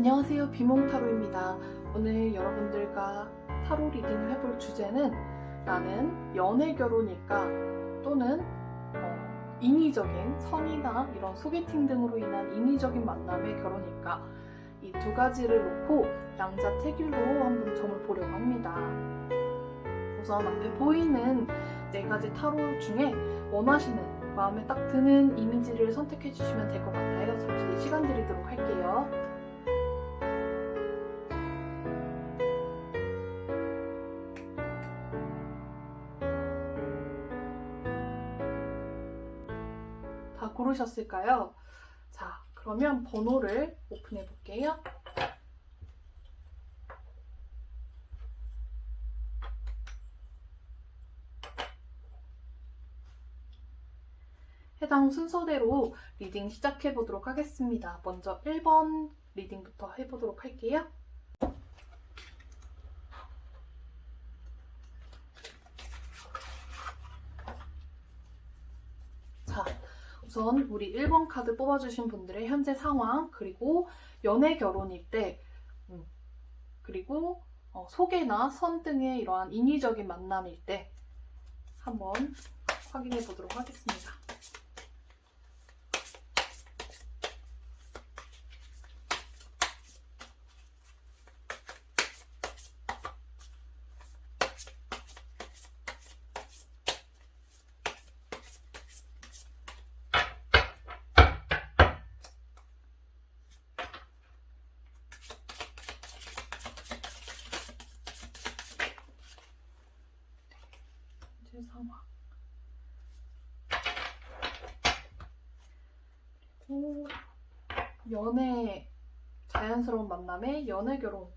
안녕하세요, 비몽타로입니다. 오늘 여러분들과 타로 리딩을 해볼 주제는 나는 연애 결혼일까 또는 인위적인 선이나 이런 소개팅 등으로 인한 인위적인 만남의 결혼일까, 이 두 가지를 놓고 양자택일로 한번 점을 보려고 합니다. 우선 앞에 보이는 네 가지 타로 중에 원하시는, 마음에 딱 드는 이미지를 선택해 주시면 될 것 같아요. 잠시 시간 드리도록 할게요. 다 고르셨을까요? 자, 그러면 번호를 오픈해 볼게요. 해당 순서대로 리딩 시작해 보도록 하겠습니다. 먼저 1번 리딩부터 해보도록 할게요. 자, 우선 우리 1번 카드 뽑아주신 분들의 현재 상황, 그리고 연애 결혼일 때, 그리고 소개나 선 등의 이러한 인위적인 만남일 때 한번 확인해 보도록 하겠습니다. 상황. 그리고 연애, 자연스러운 만남의 연애 결혼.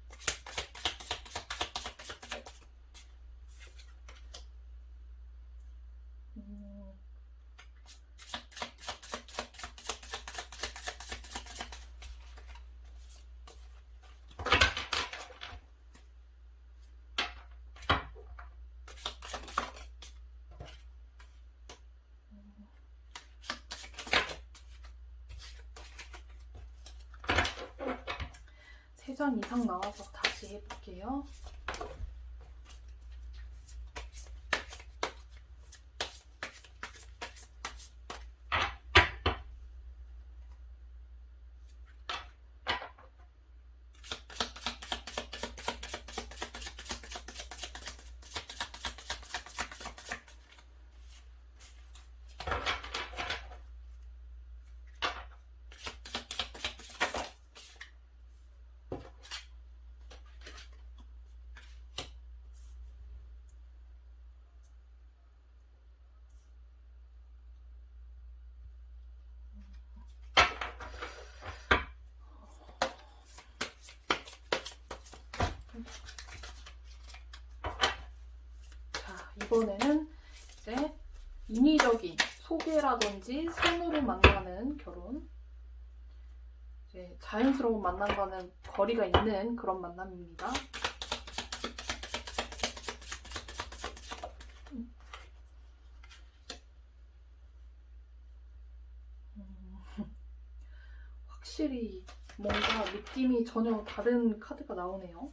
세 장 이상 나와서 다시 해볼게요. 자, 이번에는 이제 인위적인 소개라든지 선으로 만나는 결혼, 이제 자연스러운 만남과는 거리가 있는 그런 만남입니다. 확실히 뭔가 느낌이 전혀 다른 카드가 나오네요.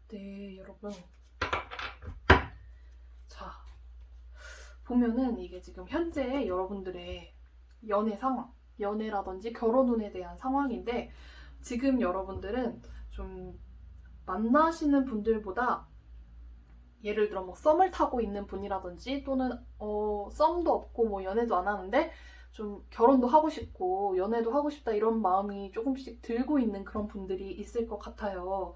네, 여러분. 자, 보면은 이게 지금 현재 여러분들의 연애 상황, 연애라든지 결혼 운에 대한 상황인데, 지금 여러분들은 좀 만나시는 분들보다, 예를 들어 뭐 썸을 타고 있는 분이라든지, 또는 썸도 없고 뭐 연애도 안 하는데 좀 결혼도 하고 싶고 연애도 하고 싶다, 이런 마음이 조금씩 들고 있는 그런 분들이 있을 것 같아요.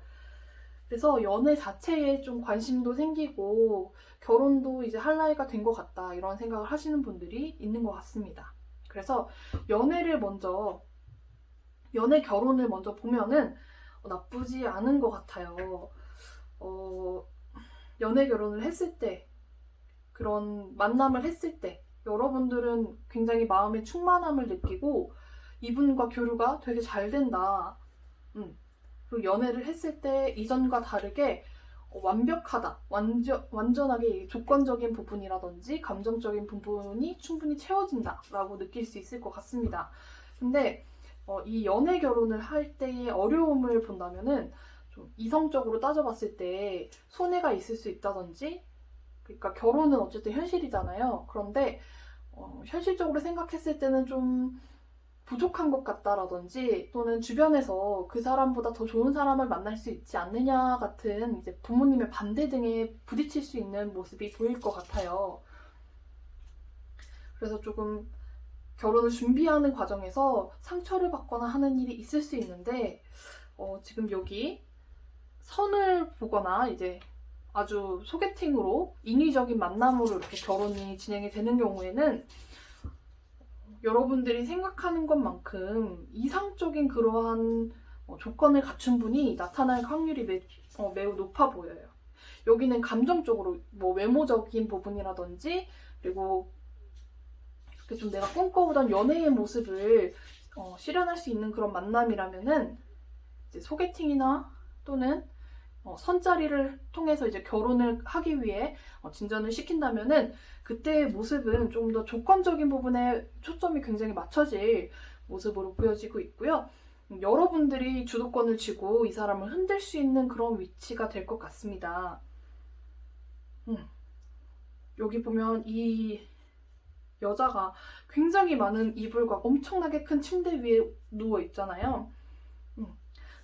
그래서 연애 자체에 좀 관심도 생기고 결혼도 이제 할 나이가 된 것 같다, 이런 생각을 하시는 분들이 있는 것 같습니다. 그래서 연애 결혼을 먼저 보면은 나쁘지 않은 것 같아요. 연애 결혼을 했을 때, 그런 만남을 했을 때 여러분들은 굉장히 마음의 충만함을 느끼고 이분과 교류가 되게 잘 된다. 그리고 연애를 했을 때 이전과 다르게 완벽하다. 완전하게 조건적인 부분이라든지 감정적인 부분이 충분히 채워진다 라고 느낄 수 있을 것 같습니다. 근데 이 연애 결혼을 할 때의 어려움을 본다면은 좀 이성적으로 따져봤을 때 손해가 있을 수 있다든지, 그러니까 결혼은 어쨌든 현실이잖아요. 그런데 현실적으로 생각했을 때는 좀 부족한 것 같다라든지, 또는 주변에서 그 사람보다 더 좋은 사람을 만날 수 있지 않느냐 같은 이제 부모님의 반대 등에 부딪힐 수 있는 모습이 보일 것 같아요. 그래서 조금 결혼을 준비하는 과정에서 상처를 받거나 하는 일이 있을 수 있는데, 지금 여기 선을 보거나 이제 아주 소개팅으로 인위적인 만남으로 이렇게 결혼이 진행이 되는 경우에는 여러분들이 생각하는 것만큼 이상적인 그러한 조건을 갖춘 분이 나타날 확률이 매우 높아 보여요. 여기는 감정적으로 뭐 외모적인 부분이라든지, 그리고 이렇게 좀 내가 꿈꿔보던 연애의 모습을 실현할 수 있는 그런 만남이라면은 이제 소개팅이나 또는 선자리를 통해서 이제 결혼을 하기 위해 진전을 시킨다면은 그때의 모습은 좀 더 조건적인 부분에 초점이 굉장히 맞춰질 모습으로 보여지고 있고요. 여러분들이 주도권을 쥐고 이 사람을 흔들 수 있는 그런 위치가 될 것 같습니다. 여기 보면 이 여자가 굉장히 많은 이불과 엄청나게 큰 침대 위에 누워 있잖아요.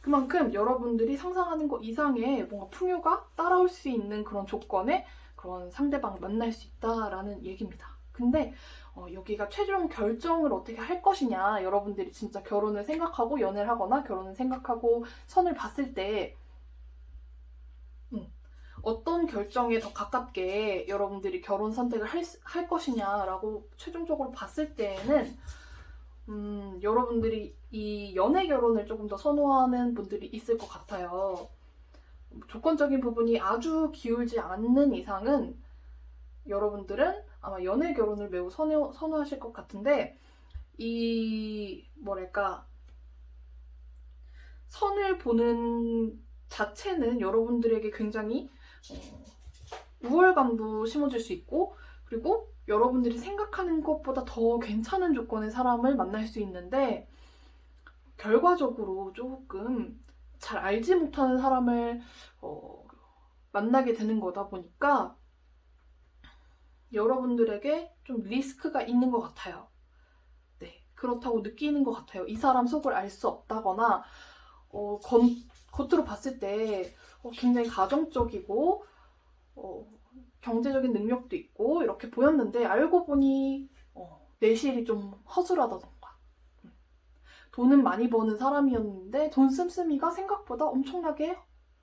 그만큼 여러분들이 상상하는 것 이상의 뭔가 풍요가 따라올 수 있는 그런 조건에 그런 상대방을 만날 수 있다라는 얘기입니다. 근데 여기가 최종 결정을 어떻게 할 것이냐, 여러분들이 진짜 결혼을 생각하고 연애를 하거나 결혼을 생각하고 선을 봤을 때 어떤 결정에 더 가깝게 여러분들이 결혼 선택을 할 것이냐라고 최종적으로 봤을 때는 여러분들이 이 연애 결혼을 조금 더 선호하는 분들이 있을 것 같아요. 조건적인 부분이 아주 기울지 않는 이상은 여러분들은 아마 연애 결혼을 매우 선호하실 것 같은데, 이 뭐랄까 선을 보는 자체는 여러분들에게 굉장히 우월감도 심어줄 수 있고, 그리고 여러분들이 생각하는 것보다 더 괜찮은 조건의 사람을 만날 수 있는데, 결과적으로 조금 잘 알지 못하는 사람을 만나게 되는 거다 보니까 여러분들에게 좀 리스크가 있는 것 같아요. 네, 그렇다고 느끼는 것 같아요. 이 사람 속을 알 수 없다거나 겉으로 봤을 때 굉장히 가정적이고 경제적인 능력도 있고 이렇게 보였는데, 알고 보니 내실이 좀 허술하다던가, 돈은 많이 버는 사람이었는데 돈 씀씀이가 생각보다 엄청나게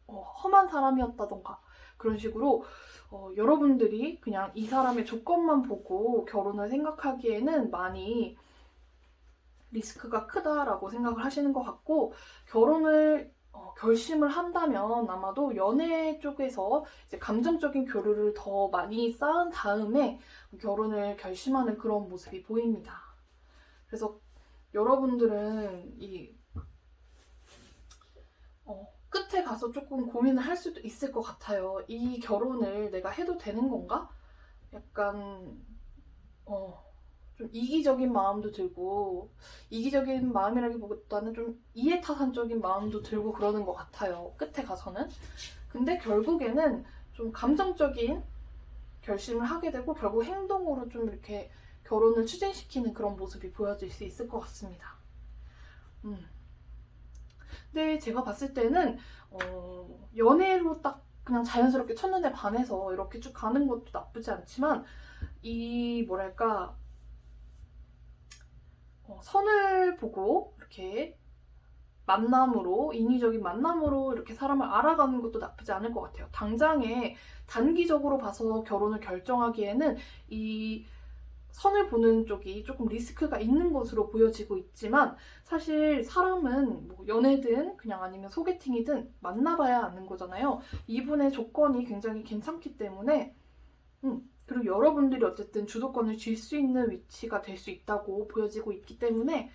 험한 사람이었다던가, 그런 식으로 여러분들이 그냥 이 사람의 조건만 보고 결혼을 생각하기에는 많이 리스크가 크다라고 생각을 하시는 것 같고, 결혼을 결심을 한다면 아마도 연애 쪽에서 이제 감정적인 교류를 더 많이 쌓은 다음에 결혼을 결심하는 그런 모습이 보입니다. 그래서 여러분들은 이 끝에 가서 조금 고민을 할 수도 있을 것 같아요. 이 결혼을 내가 해도 되는 건가? 약간 좀 이기적인 마음도 들고, 이기적인 마음이라기보다는 좀 이해타산적인 마음도 들고 그러는 것 같아요, 끝에 가서는. 근데 결국에는 좀 감정적인 결심을 하게 되고 결국 행동으로 좀 이렇게 결혼을 추진시키는 그런 모습이 보여질 수 있을 것 같습니다. 근데 제가 봤을 때는 연애로 딱 그냥 자연스럽게 첫눈에 반해서 이렇게 쭉 가는 것도 나쁘지 않지만, 이 뭐랄까 선을 보고 이렇게 만남으로, 인위적인 만남으로 이렇게 사람을 알아가는 것도 나쁘지 않을 것 같아요. 당장에 단기적으로 봐서 결혼을 결정하기에는 이 선을 보는 쪽이 조금 리스크가 있는 것으로 보여지고 있지만 사실 사람은 뭐 연애든 그냥 아니면 소개팅이든 만나봐야 아는 거잖아요. 이분의 조건이 굉장히 괜찮기 때문에 그리고 여러분들이 어쨌든 주도권을 쥘 수 있는 위치가 될 수 있다고 보여지고 있기 때문에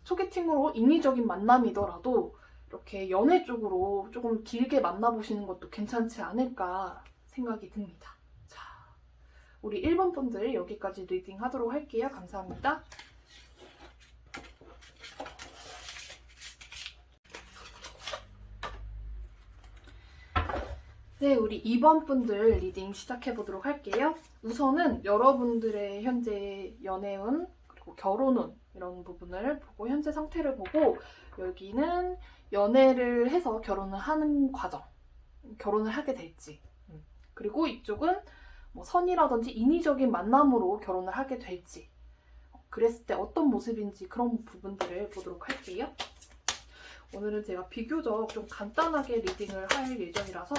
소개팅으로 인위적인 만남이더라도 이렇게 연애 쪽으로 조금 길게 만나보시는 것도 괜찮지 않을까 생각이 듭니다. 자, 우리 1번 분들 여기까지 리딩 하도록 할게요. 감사합니다. 네, 우리 2번 분들 리딩 시작해 보도록 할게요. 우선은 여러분들의 현재 연애운 그리고 결혼운 이런 부분을 보고 현재 상태를 보고 여기는 연애를 해서 결혼을 하는 과정, 결혼을 하게 될지 그리고 이쪽은 뭐 선이라든지 인위적인 만남으로 결혼을 하게 될지 그랬을 때 어떤 모습인지 그런 부분들을 보도록 할게요. 오늘은 제가 비교적 좀 간단하게 리딩을 할 예정이라서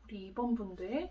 우리 2번 분들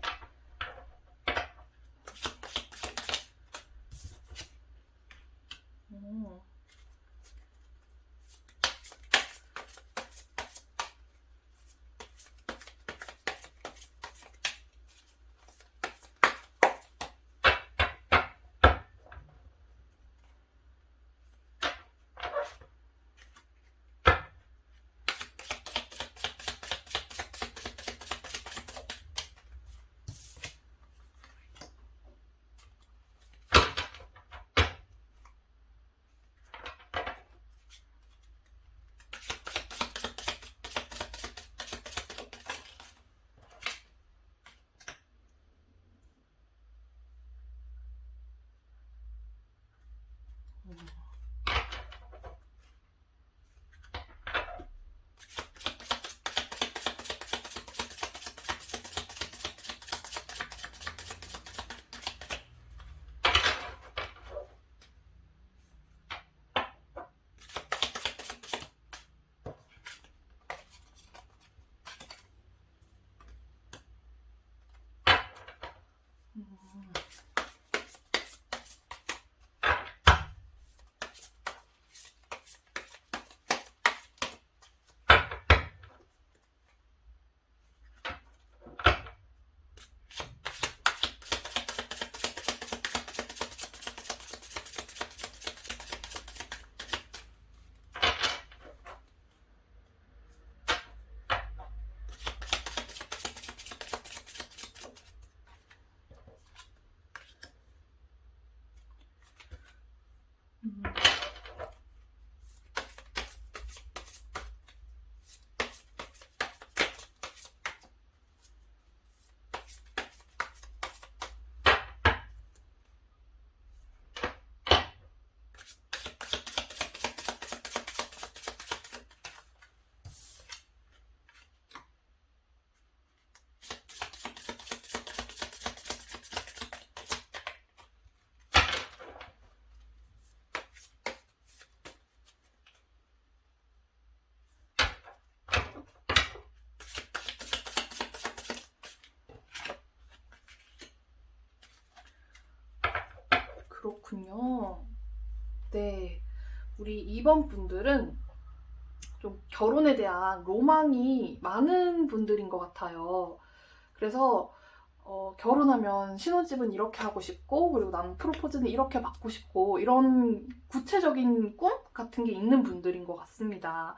그렇군요. 네, 우리 2번 분들은 좀 결혼에 대한 로망이 많은 분들인 것 같아요. 그래서 결혼하면 신혼집은 이렇게 하고 싶고 그리고 난 프로포즈는 이렇게 받고 싶고 이런 구체적인 꿈 같은 게 있는 분들인 것 같습니다.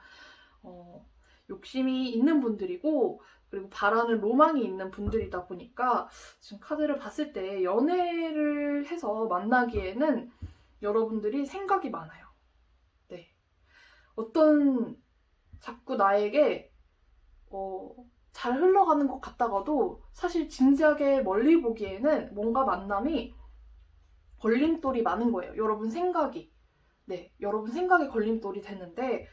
욕심이 있는 분들이고 그리고 바라는 로망이 있는 분들이다 보니까 지금 카드를 봤을 때 연애를 해서 만나기에는 여러분들이 생각이 많아요. 네. 어떤 자꾸 나에게 잘 흘러가는 것 같다가도 사실 진지하게 멀리 보기에는 뭔가 만남이 걸림돌이 많은 거예요. 여러분 생각이. 네, 여러분 생각이 걸림돌이 되는데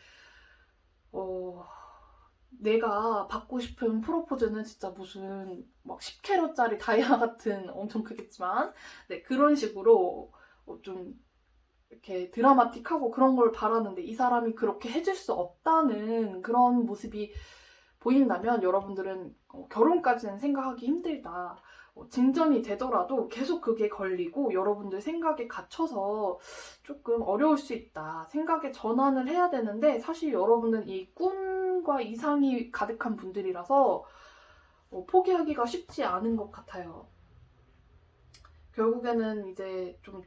내가 받고 싶은 프로포즈는 진짜 무슨 막 10캐럿짜리 다이아 같은 엄청 크겠지만 네, 그런 식으로 좀 이렇게 드라마틱하고 그런 걸 바라는데 이 사람이 그렇게 해줄 수 없다는 그런 모습이 보인다면 여러분들은 결혼까지는 생각하기 힘들다. 진전이 되더라도 계속 그게 걸리고 여러분들 생각에 갇혀서 조금 어려울 수 있다. 생각에 전환을 해야 되는데 사실 여러분은 이 꿈과 이상이 가득한 분들이라서 포기하기가 쉽지 않은 것 같아요. 결국에는 이제 좀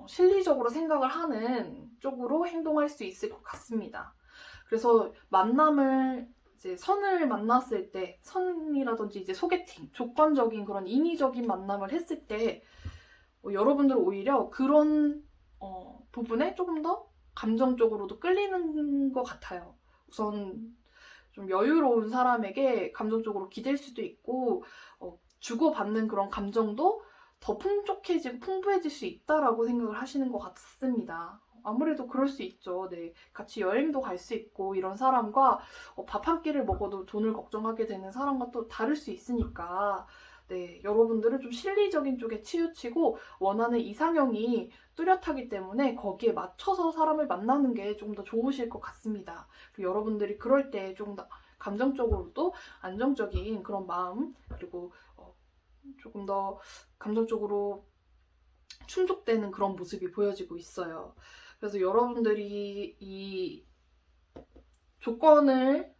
실리적으로 생각을 하는 쪽으로 행동할 수 있을 것 같습니다. 그래서 만남을 이제 선을 만났을 때, 선이라든지 이제 소개팅, 조건적인 그런 인위적인 만남을 했을 때 여러분들은 오히려 그런 부분에 조금 더 감정적으로도 끌리는 것 같아요. 우선 좀 여유로운 사람에게 감정적으로 기댈 수도 있고 주고받는 그런 감정도 더 풍족해지고 풍부해질 수 있다라고 생각을 하시는 것 같습니다. 아무래도 그럴 수 있죠. 네, 같이 여행도 갈 수 있고 이런 사람과 밥 한 끼를 먹어도 돈을 걱정하게 되는 사람과 또 다를 수 있으니까 네, 여러분들은 좀 실리적인 쪽에 치우치고 원하는 이상형이 뚜렷하기 때문에 거기에 맞춰서 사람을 만나는 게 조금 더 좋으실 것 같습니다. 그리고 여러분들이 그럴 때 조금 더 감정적으로도 안정적인 그런 마음 그리고 조금 더 감정적으로 충족되는 그런 모습이 보여지고 있어요. 그래서 여러분들이 이 조건을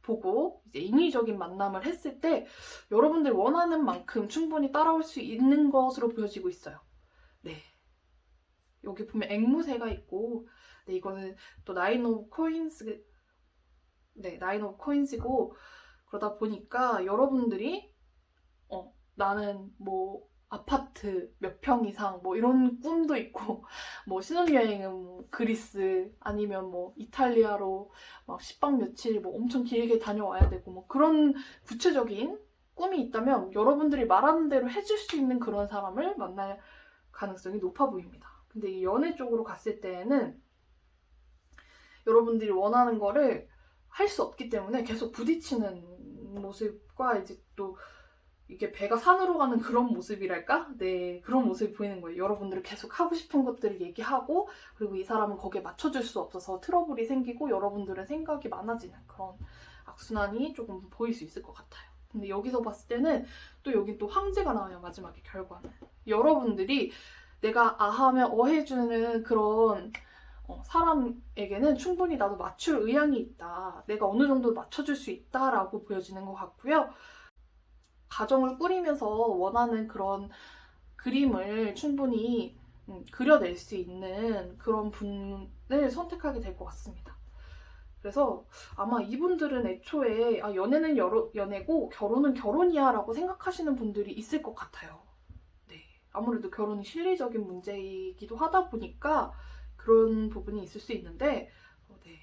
보고 이제 인위적인 만남을 했을 때 여러분들 원하는 만큼 충분히 따라올 수 있는 것으로 보여지고 있어요. 네. 여기 보면 앵무새가 있고 네, 이거는 또 나인 오브 코인스 네, 나인 오브 코인스고 그러다 보니까 여러분들이 나는 뭐 아파트 몇 평 이상 뭐 이런 꿈도 있고 뭐 신혼여행은 뭐 그리스 아니면 뭐 이탈리아로 막 10박 며칠 뭐 엄청 길게 다녀와야 되고 뭐 그런 구체적인 꿈이 있다면 여러분들이 말하는 대로 해줄 수 있는 그런 사람을 만날 가능성이 높아 보입니다. 근데 이 연애 쪽으로 갔을 때에는 여러분들이 원하는 거를 할 수 없기 때문에 계속 부딪히는 모습과 이제 또 이게 배가 산으로 가는 그런 모습이랄까? 네, 그런 모습이 보이는 거예요. 여러분들이 계속 하고 싶은 것들을 얘기하고 그리고 이 사람은 거기에 맞춰줄 수 없어서 트러블이 생기고 여러분들은 생각이 많아지는 그런 악순환이 조금 보일 수 있을 것 같아요. 근데 여기서 봤을 때는 또 여기 또 황제가 나와요. 마지막에 결과는. 여러분들이 내가 아하면 어해주는 그런 사람에게는 충분히 나도 맞출 의향이 있다. 내가 어느 정도 맞춰줄 수 있다라고 보여지는 것 같고요. 가정을 꾸리면서 원하는 그런 그림을 충분히 그려낼 수 있는 그런 분을 선택하게 될 것 같습니다. 그래서 아마 이분들은 애초에 연애는 연애고 결혼은 결혼이야 라고 생각하시는 분들이 있을 것 같아요. 네, 아무래도 결혼이 실리적인 문제이기도 하다 보니까 그런 부분이 있을 수 있는데 네,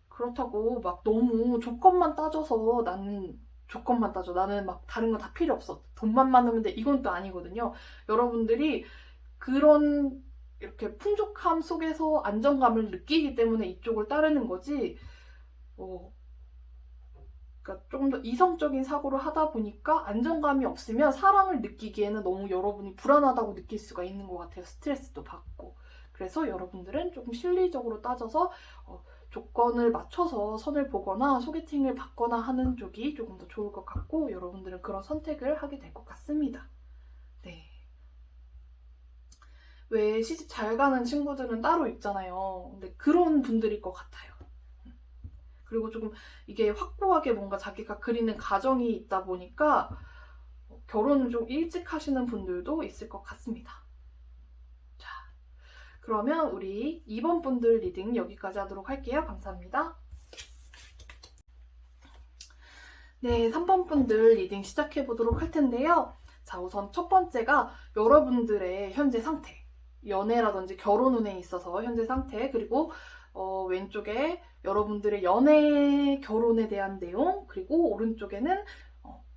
그렇다고 막 너무 조건만 따져서 나는 막 다른 거 다 필요 없어. 돈만 많으면 돼. 이건 또 아니거든요. 여러분들이 그런 이렇게 풍족함 속에서 안정감을 느끼기 때문에 이쪽을 따르는 거지. 그러니까 조금 더 이성적인 사고를 하다 보니까 안정감이 없으면 사랑을 느끼기에는 너무 여러분이 불안하다고 느낄 수가 있는 것 같아요. 스트레스도 받고. 그래서 여러분들은 조금 실리적으로 따져서 조건을 맞춰서 선을 보거나 소개팅을 받거나 하는 쪽이 조금 더 좋을 것 같고 여러분들은 그런 선택을 하게 될 것 같습니다. 네. 왜 시집 잘 가는 친구들은 따로 있잖아요. 근데 그런 분들일 것 같아요. 그리고 조금 이게 확고하게 뭔가 자기가 그리는 가정이 있다 보니까 결혼을 좀 일찍 하시는 분들도 있을 것 같습니다. 그러면 우리 2번 분들 리딩 여기까지 하도록 할게요. 감사합니다. 네, 3번 분들 리딩 시작해 보도록 할 텐데요. 자, 우선 첫 번째가 여러분들의 현재 상태, 연애라든지 결혼 운에 있어서 현재 상태, 그리고 왼쪽에 여러분들의 연애, 결혼에 대한 내용, 그리고 오른쪽에는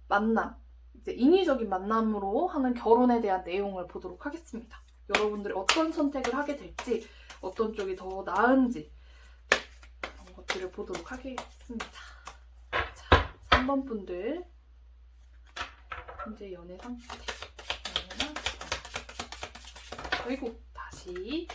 만남, 이제 인위적인 만남으로 하는 결혼에 대한 내용을 보도록 하겠습니다. 여러분들이 어떤 선택을 하게 될지, 어떤 쪽이 더 나은지 그런 것들을 보도록 하겠습니다. 자, 3번 분들 현재 연애 상태. 아이고, 다시 같이.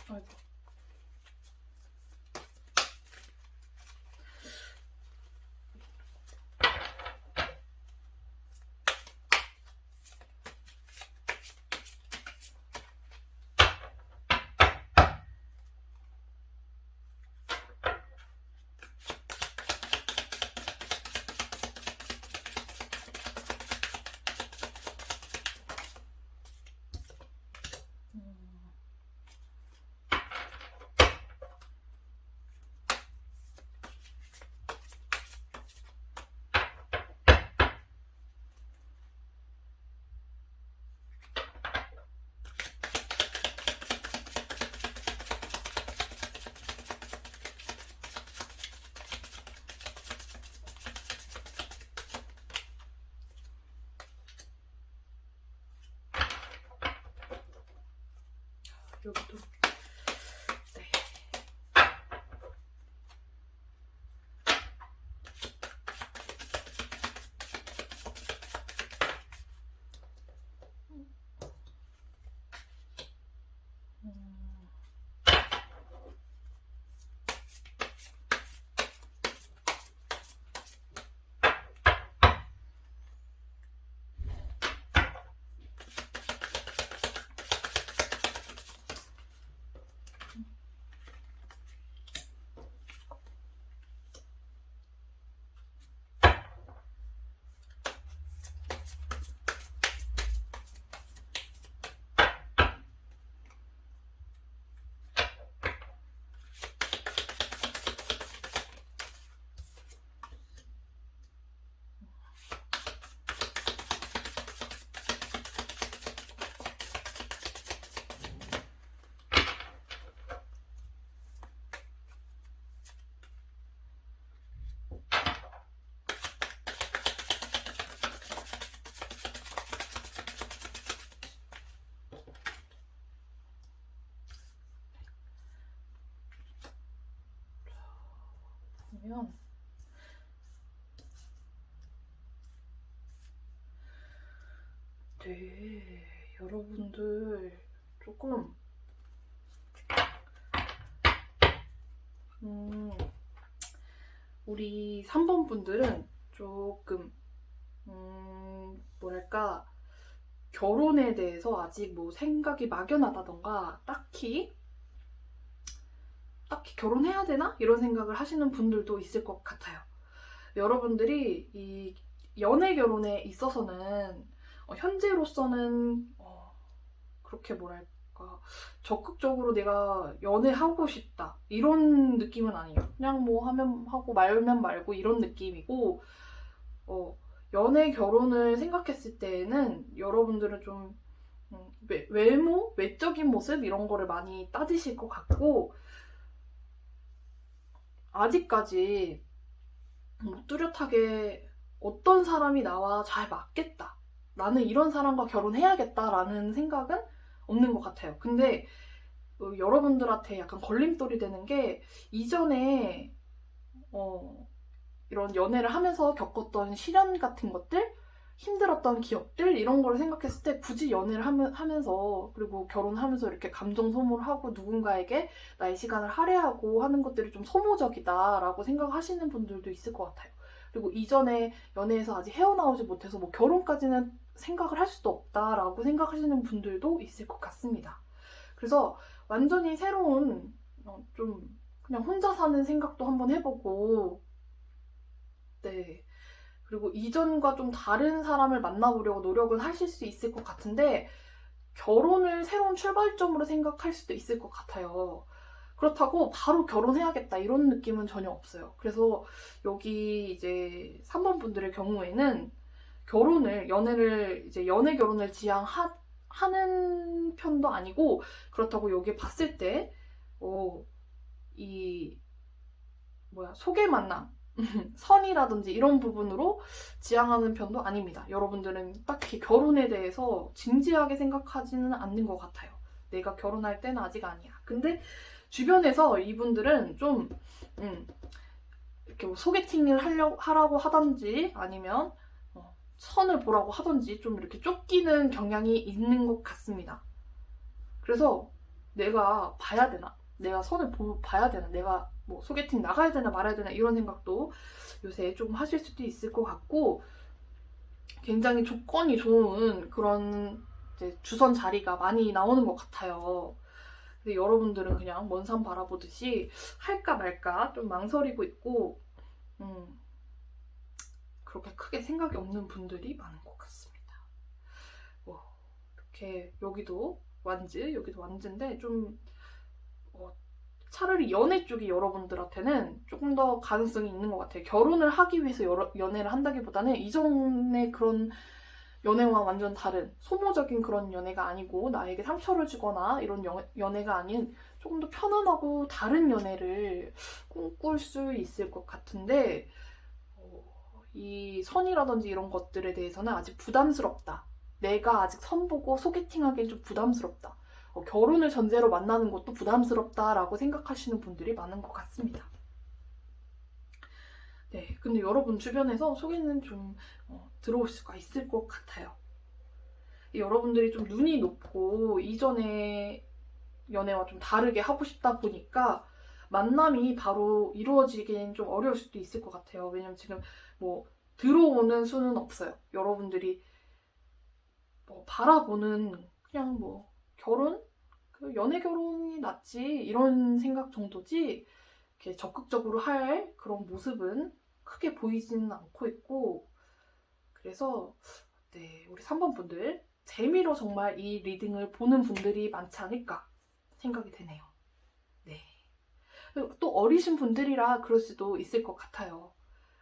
아이고. 여기도. 네. 보면 네, 여러분들 조금 우리 3번 분들은 조금 뭐랄까 결혼에 대해서 아직 뭐 생각이 막연하다던가 딱히 결혼해야 되나? 이런 생각을 하시는 분들도 있을 것 같아요. 여러분들이 이 연애 결혼에 있어서는 현재로서는 그렇게 뭐랄까 적극적으로 내가 연애하고 싶다 이런 느낌은 아니에요. 그냥 뭐 하면 하고 말면 말고 이런 느낌이고 연애 결혼을 생각했을 때에는 여러분들은 좀 외모, 외적인 모습 이런 거를 많이 따지실 것 같고 아직까지 뚜렷하게 어떤 사람이 나와 잘 맞겠다. 나는 이런 사람과 결혼해야겠다라는 생각은 없는 것 같아요. 근데 여러분들한테 약간 걸림돌이 되는 게 이전에 이런 연애를 하면서 겪었던 시련 같은 것들, 힘들었던 기억들 이런 걸 생각했을 때 굳이 연애를 하면서 그리고 결혼하면서 이렇게 감정 소모를 하고 누군가에게 나의 시간을 할애하고 하는 것들이 좀 소모적이다라고 생각하시는 분들도 있을 것 같아요. 그리고 이전에 연애에서 아직 헤어나오지 못해서 뭐 결혼까지는 생각을 할 수도 없다라고 생각하시는 분들도 있을 것 같습니다. 그래서 완전히 새로운 좀 그냥 혼자 사는 생각도 한번 해보고 네. 그리고 이전과 좀 다른 사람을 만나보려고 노력은 하실 수 있을 것 같은데 결혼을 새로운 출발점으로 생각할 수도 있을 것 같아요. 그렇다고 바로 결혼해야겠다 이런 느낌은 전혀 없어요. 그래서 여기 이제 3번 분들의 경우에는 연애 결혼을 하는 편도 아니고, 그렇다고 여기 봤을 때 이 소개 만남 선이라든지 이런 부분으로 지향하는 편도 아닙니다. 여러분들은 딱히 결혼에 대해서 진지하게 생각하지는 않는 것 같아요. 내가 결혼할 때는 아직 아니야. 근데 주변에서 이분들은 좀 이렇게 소개팅을 하라고 하던지 아니면 선을 보라고 하던지 좀 이렇게 쫓기는 경향이 있는 것 같습니다. 그래서 내가 봐야 되나? 내가 선을 봐야 되나? 내가 소개팅 나가야 되나 말아야 되나 이런 생각도 요새 좀 하실 수도 있을 것 같고, 굉장히 조건이 좋은 그런 이제 주선 자리가 많이 나오는 것 같아요. 근데 여러분들은 그냥 먼 산 바라보듯이 할까 말까 좀 망설이고 있고 그렇게 크게 생각이 없는 분들이 많은 것 같습니다. 이렇게 여기도 완즈인데 좀 차라리 연애 쪽이 여러분들한테는 조금 더 가능성이 있는 것 같아요. 결혼을 하기 위해서 연애를 한다기보다는 이전의 그런 연애와 완전 다른 소모적인 그런 연애가 아니고, 나에게 상처를 주거나 이런 연애가 아닌 조금 더 편안하고 다른 연애를 꿈꿀 수 있을 것 같은데, 이 선이라든지 이런 것들에 대해서는 아직 부담스럽다. 내가 아직 선보고 소개팅하기엔 좀 부담스럽다. 결혼을 전제로 만나는 것도 부담스럽다라고 생각하시는 분들이 많은 것 같습니다. 네, 근데 여러분 주변에서 소개는 좀 들어올 수가 있을 것 같아요. 여러분들이 좀 눈이 높고 이전의 연애와 좀 다르게 하고 싶다 보니까 만남이 바로 이루어지기엔 좀 어려울 수도 있을 것 같아요. 왜냐면 지금 들어오는 수는 없어요. 여러분들이 바라보는 그냥 결혼? 연애 결혼이 낫지 이런 생각 정도지, 이렇게 적극적으로 할 그런 모습은 크게 보이지는 않고 있고, 그래서 네, 우리 3번 분들 재미로 정말 이 리딩을 보는 분들이 많지 않을까 생각이 되네요. 네. 또 어리신 분들이라 그럴 수도 있을 것 같아요.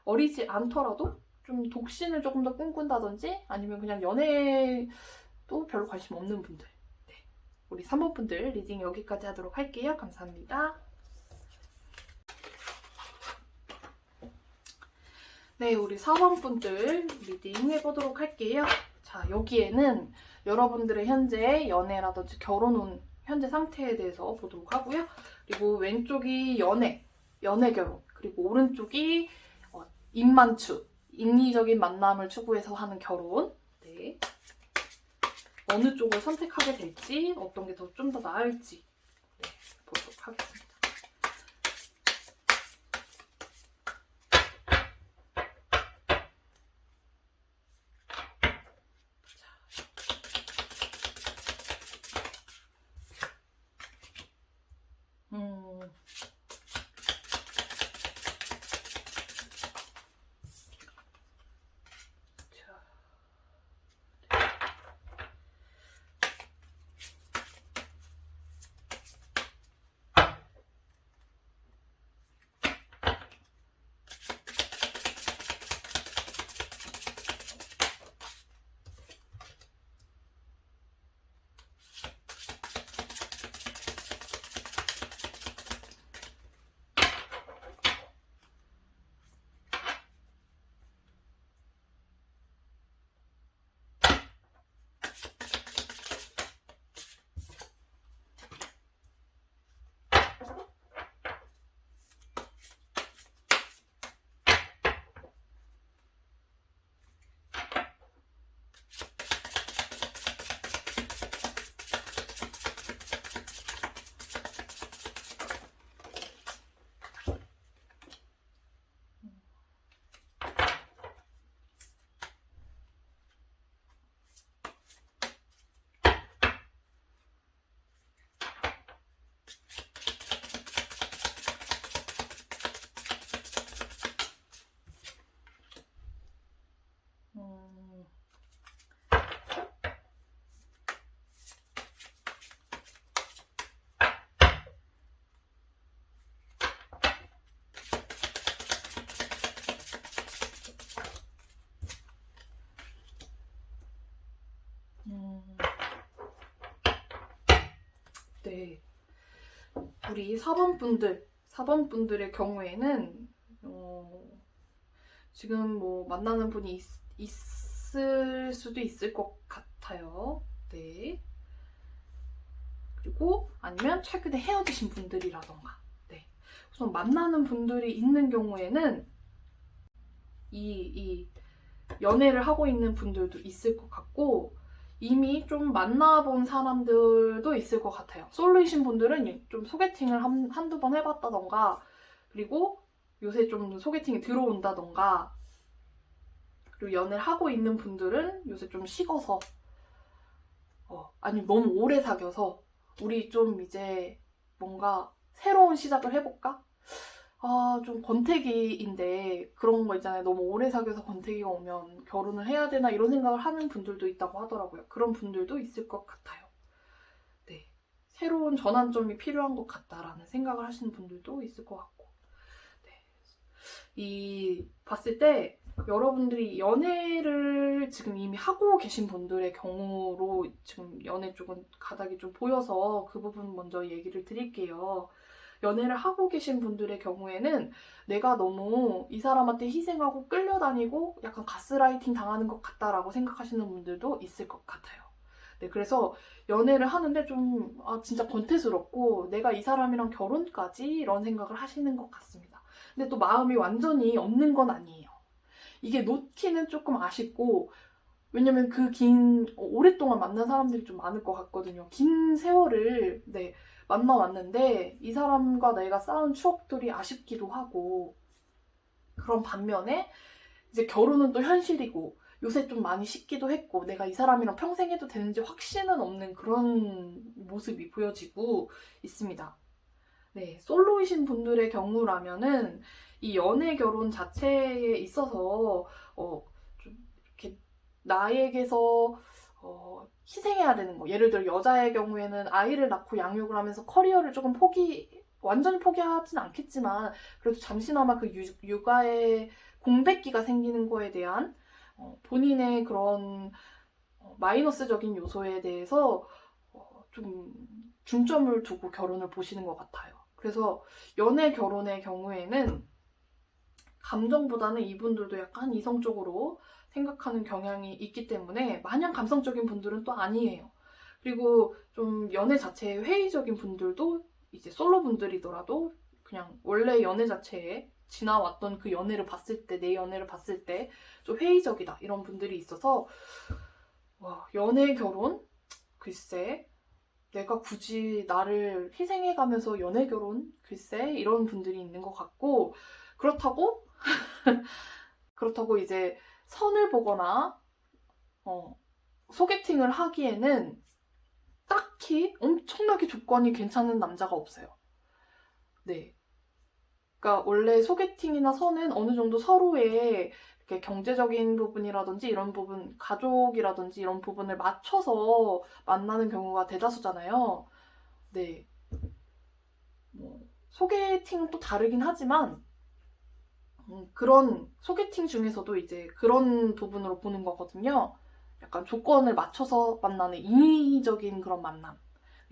어리지 않더라도 좀 독신을 조금 더 꿈꾼다든지 아니면 그냥 연애도 별로 관심 없는 분들. 네. 우리 3번 분들 리딩 여기까지 하도록 할게요. 감사합니다. 네, 우리 4번 분들 리딩 해보도록 할게요. 자, 여기에는 여러분들의 현재 연애라든지 결혼 운 현재 상태에 대해서 보도록 하고요. 그리고 왼쪽이 연애 결혼, 그리고 오른쪽이 인만추, 인위적인 만남을 추구해서 하는 결혼. 네. 어느 쪽을 선택하게 될지, 어떤 게 좀 더 나을지 보도록 하겠습니다. 네. 우리 4번분들의 경우에는 지금 뭐 만나는 분이 있을 수도 있을 것 같아요. 네. 그리고 아니면 최근에 헤어지신 분들이라던가. 네. 우선 만나는 분들이 있는 경우에는 이 연애를 하고 있는 분들도 있을 것 같고, 이미 좀 만나본 사람들도 있을 것 같아요. 솔로이신 분들은 좀 소개팅을 한두 번 해봤다던가, 그리고 요새 좀 소개팅이 들어온다던가, 그리고 연애를 하고 있는 분들은 요새 좀 식어서, 아니 너무 오래 사귀어서 우리 좀 이제 뭔가 새로운 시작을 해볼까? 좀 권태기인데 그런 거 있잖아요. 너무 오래 사귀어서 권태기가 오면 결혼을 해야 되나 이런 생각을 하는 분들도 있다고 하더라고요. 그런 분들도 있을 것 같아요. 네, 새로운 전환점이 필요한 것 같다라는 생각을 하시는 분들도 있을 것 같고, 네. 봤을 때 여러분들이 연애를 지금 이미 하고 계신 분들의 경우로 지금 연애 쪽은 가닥이 좀 보여서 그 부분 먼저 얘기를 드릴게요. 연애를 하고 계신 분들의 경우에는 내가 너무 이 사람한테 희생하고 끌려다니고 약간 가스라이팅 당하는 것 같다라고 생각하시는 분들도 있을 것 같아요. 네, 그래서 연애를 하는데 좀 진짜 권태스럽고 내가 이 사람이랑 결혼까지 이런 생각을 하시는 것 같습니다. 근데 또 마음이 완전히 없는 건 아니에요. 이게 놓기는 조금 아쉽고, 왜냐면 오랫동안 만난 사람들이 좀 많을 것 같거든요. 긴 세월을, 네, 만나왔는데, 이 사람과 내가 쌓은 추억들이 아쉽기도 하고, 그런 반면에, 이제 결혼은 또 현실이고, 요새 좀 많이 식기도 했고, 내가 이 사람이랑 평생 해도 되는지 확신은 없는 그런 모습이 보여지고 있습니다. 네, 솔로이신 분들의 경우라면은, 이 연애 결혼 자체에 있어서 좀 이렇게 나에게서 희생해야 되는 거. 예를 들어 여자의 경우에는 아이를 낳고 양육을 하면서 커리어를 조금 완전히 포기하진 않겠지만 그래도 잠시나마 그 육아의 공백기가 생기는 거에 대한 본인의 그런 마이너스적인 요소에 대해서 좀 중점을 두고 결혼을 보시는 것 같아요. 그래서 연애 결혼의 경우에는 감정보다는 이분들도 약간 이성적으로 생각하는 경향이 있기 때문에 마냥 감성적인 분들은 또 아니에요. 그리고 좀 연애 자체에 회의적인 분들도 이제 솔로 분들이더라도 그냥 원래 연애 자체에 지나왔던 그 연애를 봤을 때, 내 연애를 봤을 때 좀 회의적이다 이런 분들이 있어서 연애 결혼? 글쎄, 내가 굳이 나를 희생해가면서 연애 결혼? 글쎄, 이런 분들이 있는 것 같고, 그렇다고 이제 선을 보거나 소개팅을 하기에는 딱히 엄청나게 조건이 괜찮은 남자가 없어요. 네. 그러니까 원래 소개팅이나 선은 어느 정도 서로의 이렇게 경제적인 부분이라든지 이런 부분, 가족이라든지 이런 부분을 맞춰서 만나는 경우가 대다수잖아요. 네. 소개팅은 또 다르긴 하지만 그런 소개팅 중에서도 이제 그런 부분으로 보는 거거든요. 약간 조건을 맞춰서 만나는 인위적인 그런 만남.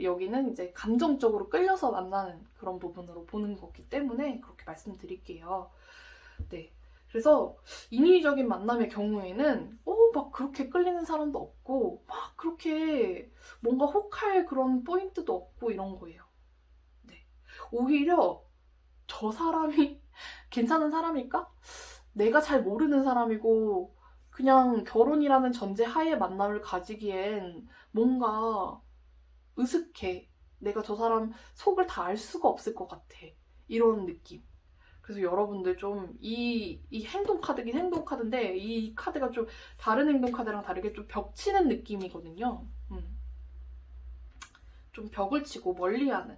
여기는 이제 감정적으로 끌려서 만나는 그런 부분으로 보는 거기 때문에 그렇게 말씀드릴게요. 네. 그래서 인위적인 만남의 경우에는 막 그렇게 끌리는 사람도 없고 막 그렇게 뭔가 혹할 그런 포인트도 없고 이런 거예요. 네. 오히려 저 사람이 괜찮은 사람일까? 내가 잘 모르는 사람이고 그냥 결혼이라는 전제 하에 만남을 가지기엔 뭔가 으슥해. 내가 저 사람 속을 다 알 수가 없을 것 같아. 이런 느낌. 그래서 여러분들 좀 이 행동 카드긴 행동 카드인데 이 카드가 좀 다른 행동 카드랑 다르게 좀 벽치는 느낌이거든요. 좀 벽을 치고 멀리하는.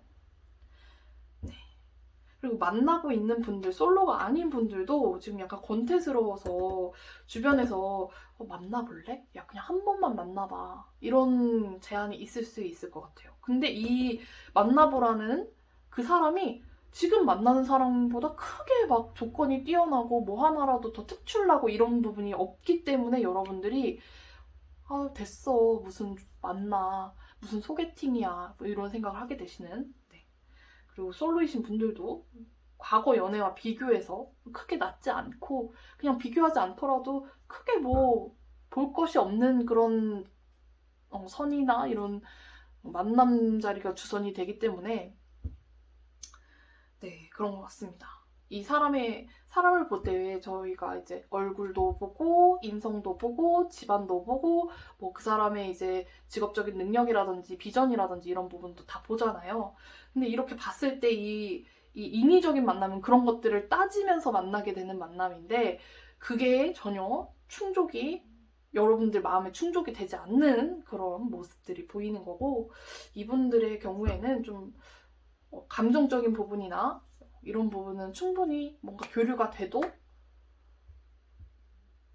그리고 만나고 있는 분들, 솔로가 아닌 분들도 지금 약간 권태스러워서 주변에서 만나볼래? 야, 그냥 한 번만 만나봐. 이런 제안이 있을 수 있을 것 같아요. 근데 이 만나보라는 그 사람이 지금 만나는 사람보다 크게 막 조건이 뛰어나고 뭐 하나라도 더 특출나고 이런 부분이 없기 때문에 여러분들이 됐어. 무슨 만나. 무슨 소개팅이야 뭐 이런 생각을 하게 되시는. 네. 그리고 솔로이신 분들도 과거 연애와 비교해서 크게 낫지 않고 그냥 비교하지 않더라도 크게 뭐 볼 것이 없는 그런 선이나 이런 만남 자리가 주선이 되기 때문에 네, 그런 것 같습니다. 이 사람을 볼 때 저희가 이제 얼굴도 보고 인성도 보고 집안도 보고 뭐 그 사람의 이제 직업적인 능력이라든지 비전이라든지 이런 부분도 다 보잖아요. 근데 이렇게 봤을 때 이 인위적인 만남은 그런 것들을 따지면서 만나게 되는 만남인데 그게 전혀 여러분들 마음에 충족이 되지 않는 그런 모습들이 보이는 거고 이분들의 경우에는 좀 감정적인 부분이나 이런 부분은 충분히 뭔가 교류가 돼도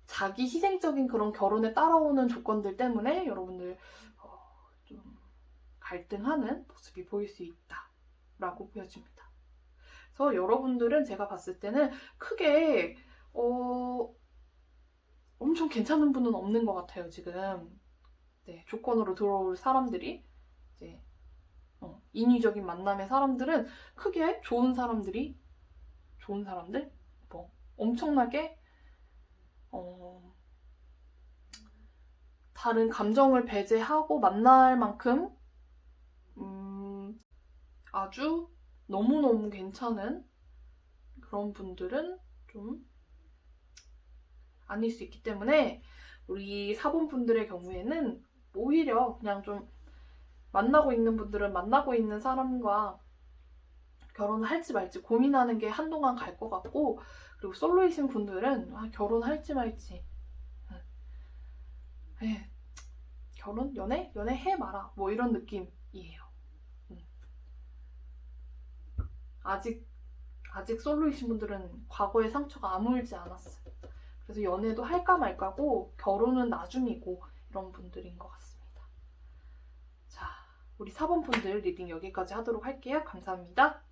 자기 희생적인 그런 결혼에 따라오는 조건들 때문에 여러분들 좀 갈등하는 모습이 보일 수 있다라고 보여집니다. 그래서 여러분들은 제가 봤을 때는 크게 엄청 괜찮은 분은 없는 것 같아요, 지금. 네, 조건으로 들어올 사람들이 이제 인위적인 만남의 사람들은 크게 좋은 사람들 뭐 엄청나게 다른 감정을 배제하고 만날 만큼 아주 너무너무 괜찮은 그런 분들은 좀 아닐 수 있기 때문에 우리 사본분들의 경우에는 오히려 그냥 좀 만나고 있는 분들은 만나고 있는 사람과 결혼을 할지 말지 고민하는 게 한동안 갈 것 같고 그리고 솔로이신 분들은 결혼할지 말지 연애 해마라 뭐 이런 느낌이에요. 아직 솔로이신 분들은 과거의 상처가 아물지 않았어요. 그래서 연애도 할까 말까고 결혼은 나중이고 이런 분들인 것 같습니다. 자, 우리 4번 분들 리딩 여기까지 하도록 할게요. 감사합니다.